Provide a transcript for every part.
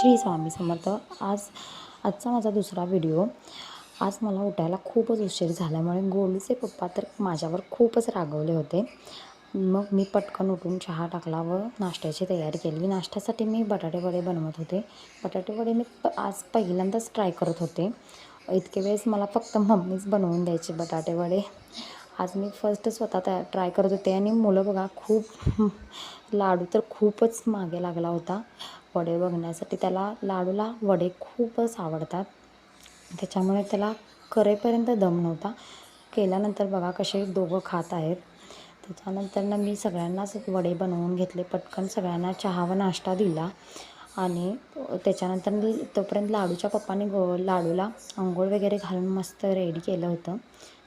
श्री स्वामी समर्थ. आजचा माझा दुसरा व्हिडिओ. आज मला उठायला खूपच उशीर झाल्यामुळे गोलूचे पप्पा तर माझ्यावर खूपच रागवले होते. मग मी पटकन उठून चहा टाकला व नाश्त्याची तयारी केली. नाश्त्यासाठी मी बटाटे वडे बनवत होते. बटाटे वडे मी आज पहिल्यांदाच ट्राय करत होते. इतके वेळेस मला फक्त मम्मीच बनवून द्यायचे बटाटे वडे. आज मी फर्स्ट स्वतः ट्राय करत होते आणि मुलं बघा खूप लाडू तर खूपच मागे लागला होता वडे बघण्यासाठी. त्याला लाडूला वडे खूपच आवडतात, त्याच्यामुळे त्याला करेपर्यंत दम नव्हता. केल्यानंतर बघा कसे दोघं खात आहेत. त्याच्यानंतर मी सगळ्यांनाच वडे बनवून घेतले. पटकन सगळ्यांना चहा व नाश्ता दिला आणि त्याच्यानंतर मी तोपर्यंत लाडूच्या पप्पाने लाडूला अंघोळ वगैरे घालून मस्त रेडी केलं होतं.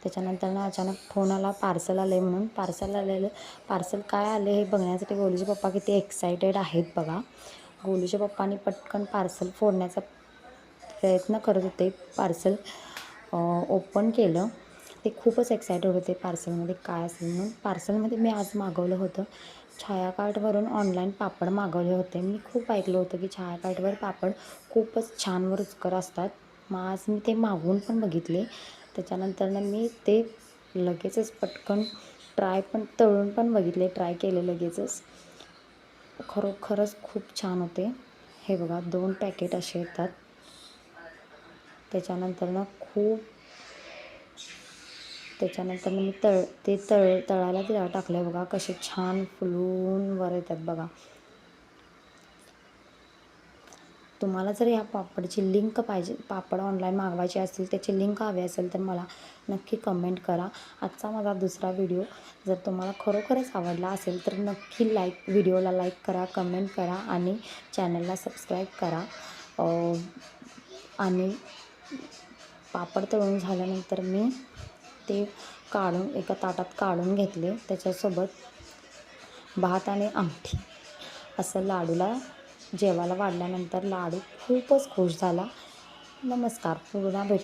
त्याच्यानंतर अचानक फोन आला, पार्सल आले म्हणून. पार्सल काय आले हे बघण्यासाठी गोलूचे पप्पा किती एक्सायटेड आहेत बघा. गोलूच्या पप्पांनी पटकन पार्सल फोडण्याचा प्रयत्न करत होते. पार्सल ओपन केलं. ते खूपच एक्सायटेड होते पार्सलमध्ये काय असेल म्हणून. पार्सलमध्ये मी आज मागवलं होतं छायाकार्टवरून ऑनलाईन पापड मागवले होते. मी खूप ऐकलं होतं की छायाकार्टवर पापड खूपच छान व रुचकर असतात. मग आज मी ते मागवून पण बघितले. त्याच्यानंतर मी ते लगेचच पटकन तळून पण बघितले, ट्राय केले लगेचच. खरोखरच खूप छान होते. हे बघा 2 पॅकेट असे येतात. त्याच्यानंतर मी तळायला टाकले बघा, कसे छान फुलून वर येतात बघा. तुम्हाला जर ह्या पापडची लिंक पाहिजे, पापड ऑनलाईन मागवायचे असतील, त्याची लिंक हवी असेल तर मला नक्की कमेंट करा. आजचा माझा दुसरा व्हिडिओ जर तुम्हाला खरोखरच आवडला असेल तर नक्की व्हिडिओला लाईक करा, कमेंट करा आणि चॅनलला सबस्क्राईब करा. आणि पापड तळून झाल्यानंतर मी ते एका ताटात काढून घेतले. त्याच्यासोबत भात आणि आमटी असं लाडूला जेवायला वाढल्यानंतर लाडू खूपच खुश झाला. नमस्कार. पुन्हा भेटू.